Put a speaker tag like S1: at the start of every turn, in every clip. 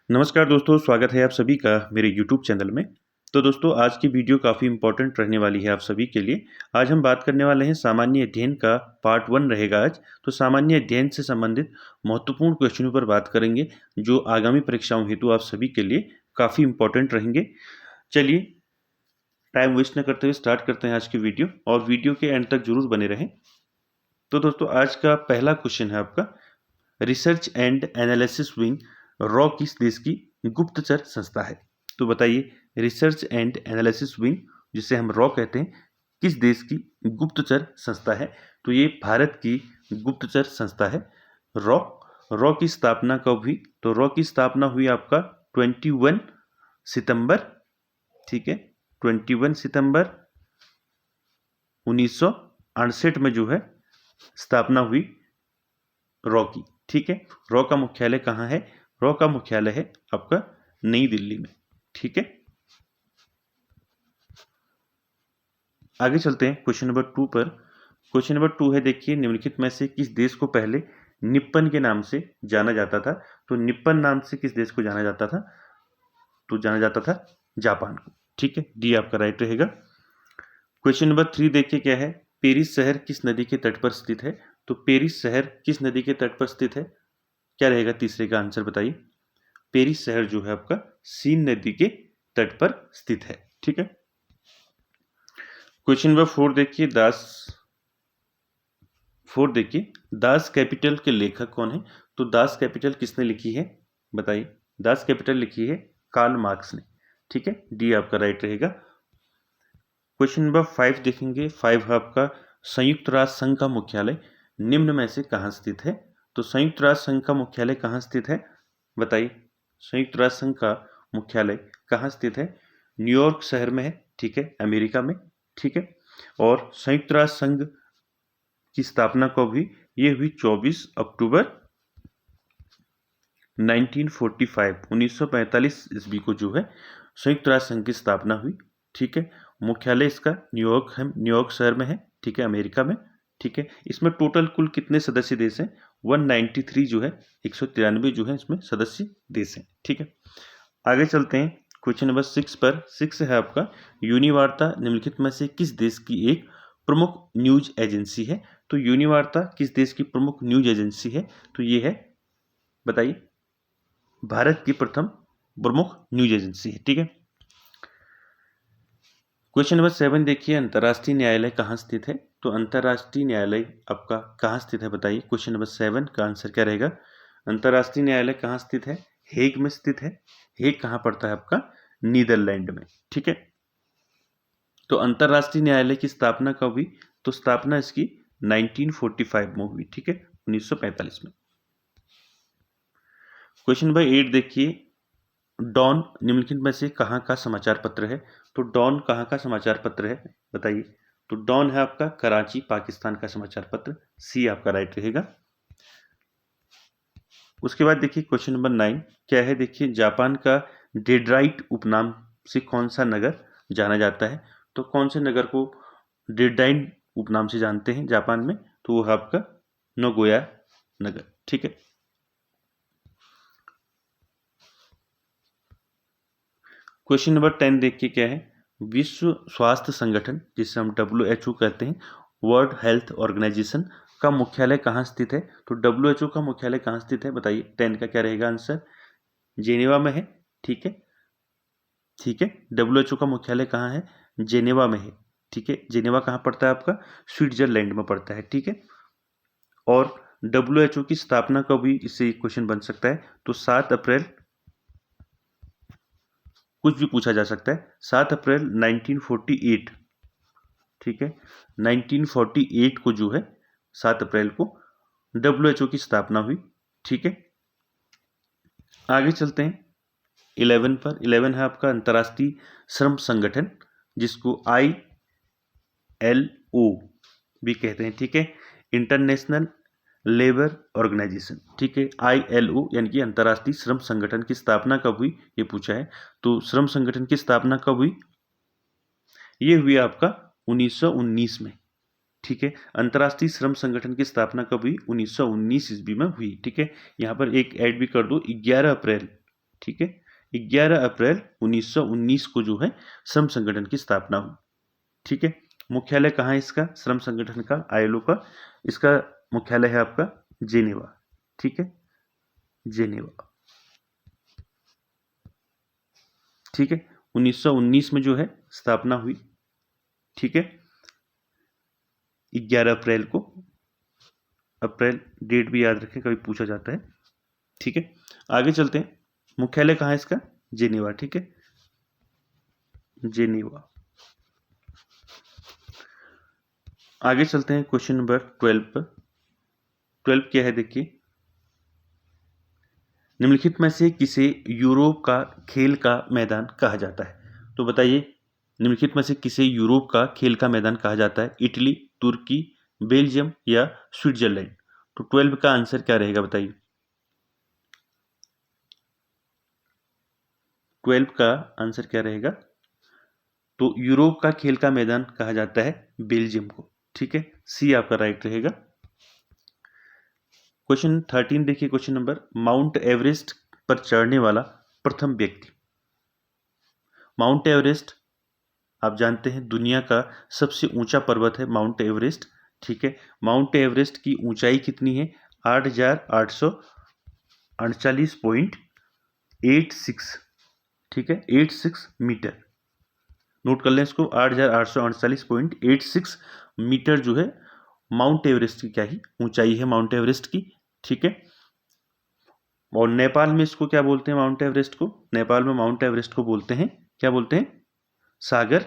S1: नमस्कार दोस्तों, स्वागत है आप सभी का मेरे YouTube चैनल में। तो दोस्तों, आज की वीडियो काफ़ी इम्पोर्टेंट रहने वाली है आप सभी के लिए। आज हम बात करने वाले हैं सामान्य अध्ययन का पार्ट 1 रहेगा आज। तो सामान्य अध्ययन से संबंधित महत्वपूर्ण क्वेश्चनों पर बात करेंगे, जो आगामी परीक्षाओं हेतु आप सभी के लिए काफ़ी इम्पोर्टेंट रहेंगे। चलिए, टाइम वेस्ट न करते हुए स्टार्ट करते हैं आज की वीडियो, और वीडियो के एंड तक जरूर बने रहें। तो दोस्तों, आज का पहला क्वेश्चन है आपका, research and analysis wing raw किस देश की गुप्तचर संस्था है? तो बताइए, रिसर्च एंड एनालिसिस विंग, जिसे हम रॉ कहते हैं, किस देश की गुप्तचर संस्था है? तो ये भारत की गुप्तचर संस्था है रॉ। रॉ की स्थापना कब हुई? तो रॉ की स्थापना हुई आपका 21 सितंबर, ठीक है, 21 सितंबर 1968 में जो है स्थापना हुई रॉ की, ठीक है। रॉ का मुख्यालय कहाँ है? रॉ का मुख्यालय है आपका नई दिल्ली में, ठीक है। आगे चलते हैं क्वेश्चन नंबर 2 पर। क्वेश्चन नंबर 2 है, देखिए, निम्नलिखित में से किस देश को पहले निप्पन के नाम से जाना जाता था? तो निप्पन नाम से किस देश को जाना जाता था? तो जाना जाता था जापान को, ठीक है। डी आपका राइट रहेगा। क्वेश्चन नंबर 3 देखिए क्या है, पेरिस शहर किस नदी के तट पर स्थित है? तो पेरिस शहर किस नदी के तट पर स्थित है? क्या रहेगा तीसरे का आंसर, बताइए। पेरिस शहर जो है आपका सीन नदी के तट पर स्थित है, ठीक है। क्वेश्चन नंबर 4 देखिए, दास कैपिटल के लेखक कौन है? तो दास कैपिटल किसने लिखी है, बताइए। दास कैपिटल लिखी है कार्ल मार्क्स ने, ठीक है। डी आपका राइट रहेगा। क्वेश्चन नंबर 5 देखेंगे। 5 है आपका, संयुक्त राष्ट्र संघ का मुख्यालय निम्न में से कहाँ स्थित है? तो संयुक्त राष्ट्र संघ का मुख्यालय कहाँ स्थित है, बताइए। संयुक्त राष्ट्र संघ का मुख्यालय कहाँ स्थित है? न्यूयॉर्क शहर में है, ठीक है, अमेरिका में, ठीक है। और संयुक्त राष्ट्र संघ की स्थापना कब हुई? ये हुई 24 अक्टूबर 1945 ईस्वी को जो है संयुक्त राष्ट्र संघ की स्थापना हुई, ठीक है। मुख्यालय इसका न्यूयॉर्क शहर में है, ठीक है, अमेरिका में, ठीक है। इसमें टोटल कुल कितने सदस्य देश हैं? 193 जो है, 193 जो है इसमें सदस्य देश हैं, ठीक है। आगे चलते हैं क्वेश्चन नंबर 6 पर। 6 है आपका, यूनिवार्ता निम्नलिखित में से किस देश की एक प्रमुख न्यूज एजेंसी है? तो यूनिवार्ता किस देश की प्रमुख न्यूज एजेंसी है? तो ये है, बताइए, भारत की प्रथम प्रमुख न्यूज एजेंसी है, ठीक है। क्वेश्चन नंबर 7 देखिए, अंतर्राष्ट्रीय न्यायालय कहाँ स्थित है? तो अंतर्राष्ट्रीय न्यायालय आपका कहाँ स्थित है, बताइए। क्वेश्चन नंबर 7 का आंसर क्या रहेगा? अंतर्राष्ट्रीय न्यायालय कहाँ स्थित है? हेग में स्थित है। हेग कहाँ पड़ता है आपका? नीदरलैंड में, ठीक है। तो अंतर्राष्ट्रीय न्यायालय की स्थापना कब हुई? तो स्थापना इसकी 1945 में हुई, ठीक है, 1945 में। क्वेश्चन नंबर 8 देखिए, डॉन निम्नलिखित में से कहाँ का समाचार पत्र है? तो डॉन कहाँ का समाचार पत्र है, बताइए। तो डॉन है आपका कराची, पाकिस्तान का समाचार पत्र। सी आपका राइट रहेगा। उसके बाद देखिए क्वेश्चन नंबर 9 क्या है, देखिए, जापान का डेड्राइट उपनाम से कौन सा नगर जाना जाता है? तो कौन से नगर को डेड्राइट उपनाम से जानते हैं जापान में? तो वो है आपका नगोया नगर, ठीक है। क्वेश्चन नंबर 10 देखिए क्या है, विश्व स्वास्थ्य संगठन, जिसे हम WHO कहते हैं, वर्ल्ड हेल्थ ऑर्गेनाइजेशन का मुख्यालय कहाँ स्थित है? तो WHO का मुख्यालय कहाँ स्थित है, बताइए। 10 का क्या रहेगा आंसर? जेनेवा में है, ठीक है, ठीक है। WHO का मुख्यालय कहाँ है? जेनेवा में है, ठीक है। जेनेवा कहाँ पड़ता है आपका? स्विट्जरलैंड में पड़ता है, ठीक है। और WHO की स्थापना कब हुई, इससे क्वेश्चन बन सकता है। तो 7 अप्रैल, कुछ भी पूछा जा सकता है, 7 अप्रैल 1948, ठीक है, 1948 को जो है 7 अप्रैल को WHO की स्थापना हुई, ठीक है। आगे चलते हैं 11 पर। 11 है आपका अंतर्राष्ट्रीय श्रम संगठन, जिसको ILO भी कहते हैं, ठीक है, इंटरनेशनल लेबर ऑर्गेनाइजेशन, ठीक है। ILO यानी कि अंतर्राष्ट्रीय श्रम संगठन की स्थापना कब हुई, ये पूछा है। तो श्रम संगठन की स्थापना कब हुई? ये हुई आपका 1919 में, ठीक है। अंतर्राष्ट्रीय श्रम संगठन की स्थापना कब हुई? 1919 ईस्वी में हुई, ठीक है। यहाँ पर एक ऐड भी कर दो, 11 अप्रैल, ठीक है। 11 अप्रैल 1919 को जो है श्रम संगठन की स्थापना हुई, ठीक है। मुख्यालय कहाँ है इसका, श्रम संगठन का, आईएलओ का? इसका मुख्यालय है आपका जेनेवा, ठीक है, जेनेवा, ठीक है। 1919 में जो है स्थापना हुई, ठीक है, 11 अप्रैल को। अप्रैल डेट भी याद रखें, कभी पूछा जाता है, ठीक है। आगे चलते हैं, मुख्यालय कहाँ है इसका, जेनेवा, ठीक है, जेनेवा। आगे चलते हैं क्वेश्चन नंबर 12 पर। 12 क्या है देखिए, निम्नलिखित में से किसे यूरोप का खेल का मैदान कहा जाता है? तो बताइए, निम्नलिखित में से किसे यूरोप का खेल का मैदान कहा जाता है? इटली, तुर्की, बेल्जियम या स्विट्जरलैंड? तो 12 का आंसर क्या रहेगा बताइए। 12 का आंसर क्या रहेगा? तो यूरोप का खेल का मैदान कहा जाता है बेल्जियम को, ठीक है, सी आपका राइट रहेगा। क्वेश्चन 13 देखिए, क्वेश्चन नंबर, माउंट एवरेस्ट पर चढ़ने वाला प्रथम व्यक्ति। माउंट एवरेस्ट आप जानते हैं दुनिया का सबसे ऊंचा पर्वत है माउंट एवरेस्ट, ठीक है। माउंट एवरेस्ट की ऊंचाई कितनी है? 8,848.86, ठीक है, 86 मीटर। नोट कर लें इसको, 8,848.86 मीटर जो है माउंट एवरेस्ट की क्या ही ऊंचाई है माउंट एवरेस्ट की, ठीक है। और नेपाल में इसको क्या बोलते हैं माउंट एवरेस्ट को? नेपाल में माउंट एवरेस्ट को बोलते हैं, क्या बोलते हैं? सागर,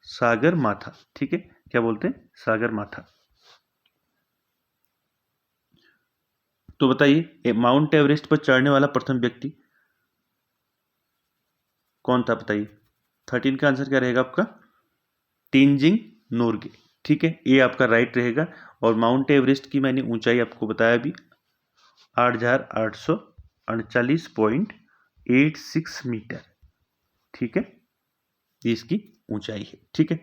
S1: सागर माथा, ठीक है, क्या बोलते हैं? सागर माथा। तो बताइए, माउंट एवरेस्ट पर चढ़ने वाला प्रथम व्यक्ति कौन था बताइए। 13 का आंसर क्या रहेगा आपका? तेंजिंग नोर्गे, ठीक है, ये आपका राइट रहेगा। और माउंट एवरेस्ट की मैंने ऊंचाई आपको बताया भी, 8,848.86 मीटर, ठीक है, ये इसकी ऊंचाई है, ठीक है।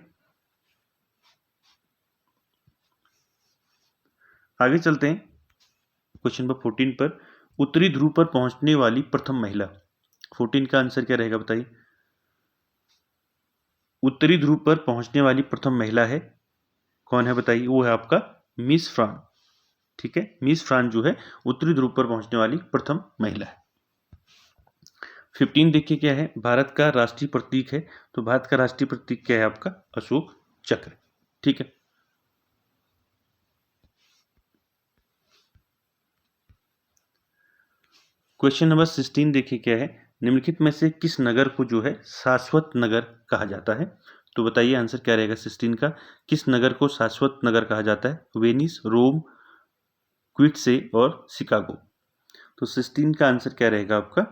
S1: आगे चलते हैं क्वेश्चन नंबर 14 पर, उत्तरी ध्रुव पर पहुंचने वाली प्रथम महिला। 14 का आंसर क्या रहेगा बताइए। उत्तरी ध्रुव पर पहुंचने वाली प्रथम महिला है, कौन है बताइए? वो है आपका मिस फ्रांस, ठीक है, मिस फ्रांस जो है उत्तरी ध्रुव पर पहुंचने वाली प्रथम महिला है। 15 देखिए क्या है, भारत का राष्ट्रीय प्रतीक है। तो भारत का राष्ट्रीय प्रतीक क्या है आपका? अशोक चक्र, ठीक है। क्वेश्चन नंबर 16 देखिए क्या है, निम्नलिखित में से किस नगर को जो है शाश्वत नगर कहा जाता है? तो बताइए आंसर क्या रहेगा 16 का, किस नगर को शाश्वत नगर कहा जाता है? वेनिस, रोम, क्विटसे और शिकागो। तो 16 का आंसर क्या रहेगा आपका?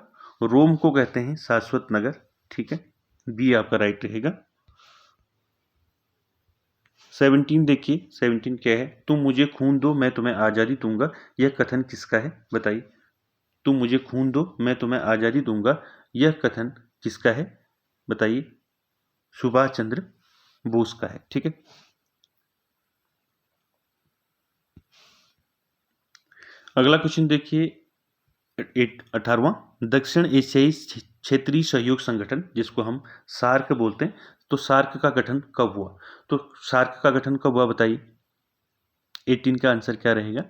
S1: रोम को कहते हैं शाश्वत नगर, ठीक है, बी आपका राइट रहेगा। 17 देखिए, 17 क्या है, तुम मुझे खून दो मैं तुम्हें आज़ादी दूंगा, यह कथन किसका है बताइए। तुम मुझे खून दो मैं तुम्हें आज़ादी दूंगा, यह कथन किसका है बताइए। सुभाष चंद्र बोस का है, ठीक है। अगला क्वेश्चन देखिए, 18वां, दक्षिण एशियाई क्षेत्रीय सहयोग संगठन जिसको हम सार्क बोलते हैं, तो सार्क का गठन कब हुआ? तो सार्क का गठन कब हुआ बताइए। 18 का आंसर क्या रहेगा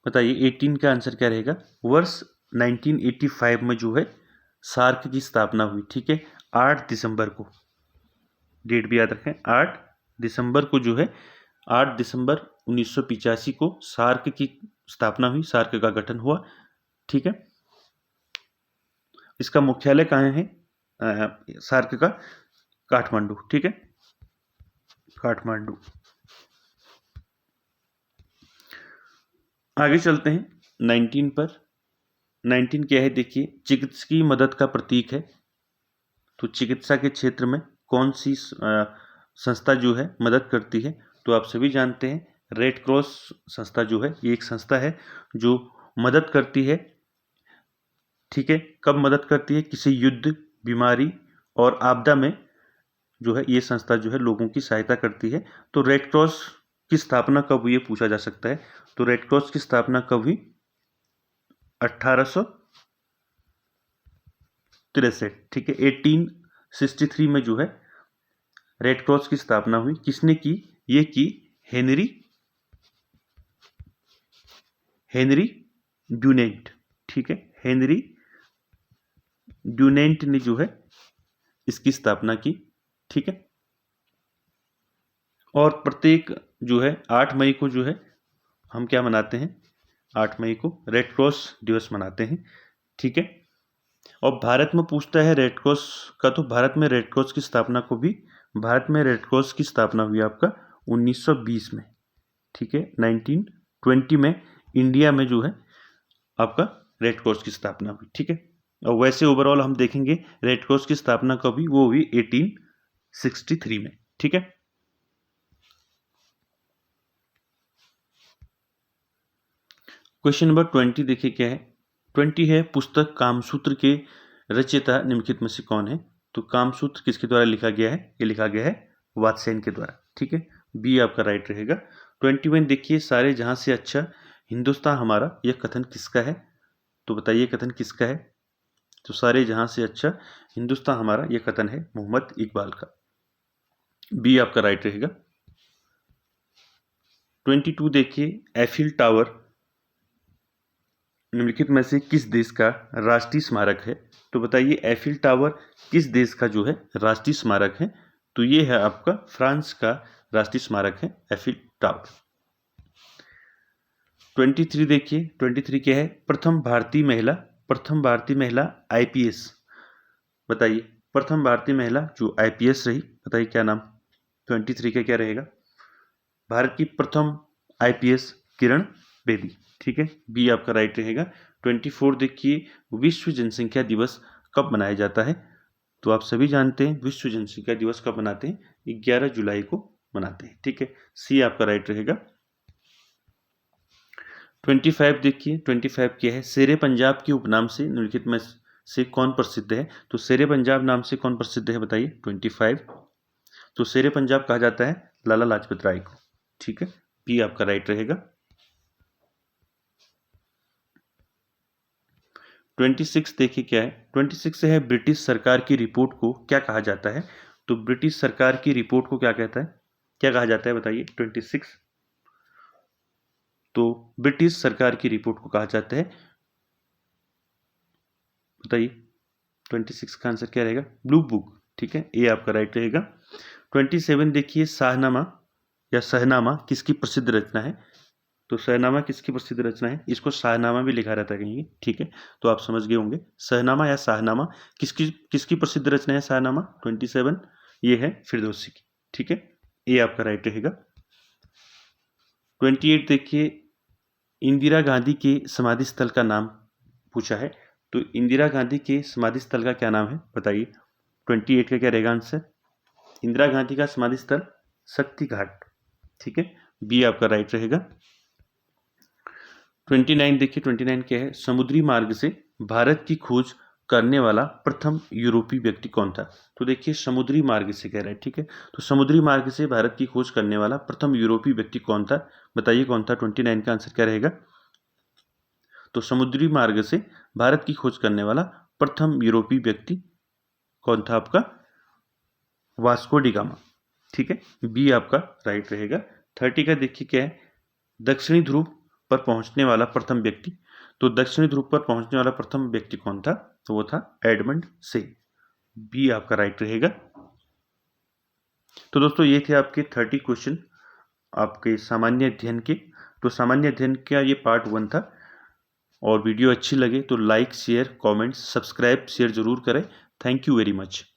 S1: बताइए। 18 का आंसर क्या रहेगा? वर्ष 1985 में जो है सार्क की स्थापना हुई, ठीक है, 8 दिसंबर को, डेट भी याद रखें, 8 दिसंबर को जो है, 8 दिसंबर 1985 को सार्क की स्थापना हुई, सार्क का गठन हुआ, ठीक है। इसका मुख्यालय कहाँ है सार्क का? काठमांडू, ठीक है, काठमांडू। आगे चलते हैं 19 पर। 19 क्या है देखिए, चिकित्सकीय मदद का प्रतीक है। तो चिकित्सा के क्षेत्र में कौन सी संस्था जो है मदद करती है? तो आप सभी जानते हैं रेड क्रॉस संस्था जो है, ये एक संस्था है जो मदद करती है, ठीक है। कब मदद करती है? किसी युद्ध, बीमारी और आपदा में जो है ये संस्था जो है लोगों की सहायता करती है। तो रेड क्रॉस की स्थापना कब हुई पूछा जा सकता है। तो रेड क्रॉस की स्थापना कब हुई? 1863, ठीक है। 1863 में जो है रेड क्रॉस की स्थापना हुई। किसने की? ये की हेनरी ड्यूनेंट, ठीक है। हेनरी ड्यूनेंट ने जो है इसकी स्थापना की, ठीक है। और प्रत्येक जो है 8 मई को जो है हम क्या मनाते हैं? 8 मई को रेड क्रॉस दिवस मनाते हैं, ठीक है। और भारत में पूछता है रेड क्रॉस का, तो भारत में रेड क्रॉस की स्थापना को भी, भारत में रेड क्रॉस की स्थापना हुई आपका 1920 में, ठीक है। 1920 में इंडिया में जो है आपका रेड क्रॉस की स्थापना हुई, ठीक है। और वैसे ओवरऑल हम देखेंगे रेड क्रॉस की स्थापना कभी, वो हुई 1863 में, ठीक है। क्वेश्चन नंबर 20 देखिए क्या है। 20 है, पुस्तक कामसूत्र के रचयिता निम्नलिखित में से कौन है? तो कामसूत्र किसके द्वारा लिखा गया है? ये लिखा गया है वात्स्यायन के द्वारा, ठीक है। बी आपका राइट रहेगा। 21 देखिए, सारे जहां से अच्छा हिंदुस्तान हमारा, यह कथन किसका है? तो बताइए कथन किसका है? तो सारे जहां से अच्छा हिंदुस्तान हमारा, यह कथन है मोहम्मद इकबाल का। बी आपका राइट रहेगा। 22 देखिए, एफिल टावर निम्नलिखित में से किस देश का राष्ट्रीय स्मारक है? तो बताइए एफिल टावर किस देश का जो है राष्ट्रीय स्मारक है? तो ये है आपका फ्रांस का राष्ट्रीय स्मारक है एफिल टावर। 23 देखिए, 23 क्या है? प्रथम भारतीय महिला आईपीएस। बताइए प्रथम भारतीय महिला जो आईपीएस रही, बताइए क्या नाम? 23 का क्या रहेगा? भारत की प्रथम आईपीएस किरण बेदी, ठीक है। बी आपका राइट रहेगा। 24 देखिए, विश्व जनसंख्या दिवस कब मनाया जाता है? तो आप सभी जानते हैं विश्व जनसंख्या दिवस कब मनाते हैं? 11 जुलाई को मनाते हैं, ठीक है। सी आपका राइट रहेगा। 25 देखिए, 25 क्या है? शेरे पंजाब के उपनाम से निम्नलिखित में से कौन प्रसिद्ध है? तो शेरे पंजाब नाम से कौन प्रसिद्ध है बताइए? 25। तो शेरे पंजाब कहा जाता है लाला लाजपत राय को, ठीक है। बी आपका राइट रहेगा। 26 देखिए क्या है? 26 है, ब्रिटिश सरकार की रिपोर्ट को क्या कहा जाता है? तो ब्रिटिश सरकार की रिपोर्ट को क्या कहता है, क्या कहा जाता है बताइए? 26। तो ब्रिटिश सरकार की रिपोर्ट को कहा जाता है, बताइए 26 का आंसर क्या रहेगा? ब्लू बुक, ठीक है। ए आपका राइट रहेगा। 27 देखिए, शाहनामा या सहनामा किसकी प्रसिद्ध रचना है? तो सहनामा किसकी प्रसिद्ध रचना है? इसको शाहनामा भी लिखा रहता है कहीं, ठीक है। तो आप समझ गए होंगे सहनामा या शाहनामा किसकी किसकी प्रसिद्ध रचना है? शाहनामा 27 ये है फिरदौसी की, ठीक है। ये आपका राइट रहेगा। 28 देखिए, इंदिरा गांधी के समाधि स्थल का नाम पूछा है। तो इंदिरा गांधी के समाधि स्थल का क्या नाम है बताइए? 28 का क्या रहेगा आंसर? इंदिरा गांधी का समाधि स्थल शक्ति घाट, ठीक है। बी आपका राइट रहेगा। 29 देखिए, 29 क्या है? समुद्री मार्ग से भारत की खोज करने वाला प्रथम यूरोपीय व्यक्ति कौन था? तो देखिए समुद्री मार्ग से कह रहा है, ठीक है। तो समुद्री मार्ग से भारत की खोज करने वाला प्रथम यूरोपीय व्यक्ति कौन था? बताइए कौन था? 29 का आंसर क्या रहेगा? तो समुद्री मार्ग से भारत की खोज करने वाला प्रथम यूरोपीय व्यक्ति कौन था आपका? वास्को डी गामा, ठीक है। बी आपका राइट रहेगा। 30 का देखिए क्या है? दक्षिणी ध्रुव पर पहुंचने वाला प्रथम व्यक्ति। तो दक्षिणी ध्रुव पर पहुंचने वाला प्रथम व्यक्ति कौन था? तो वो था एडमंड से। बी आपका राइट रहेगा। तो दोस्तों ये थे आपके 30 क्वेश्चन आपके सामान्य अध्ययन के। तो सामान्य अध्ययन का ये पार्ट 1 था। और वीडियो अच्छी लगे तो like share comment subscribe share जरूर करें। Thank you very much.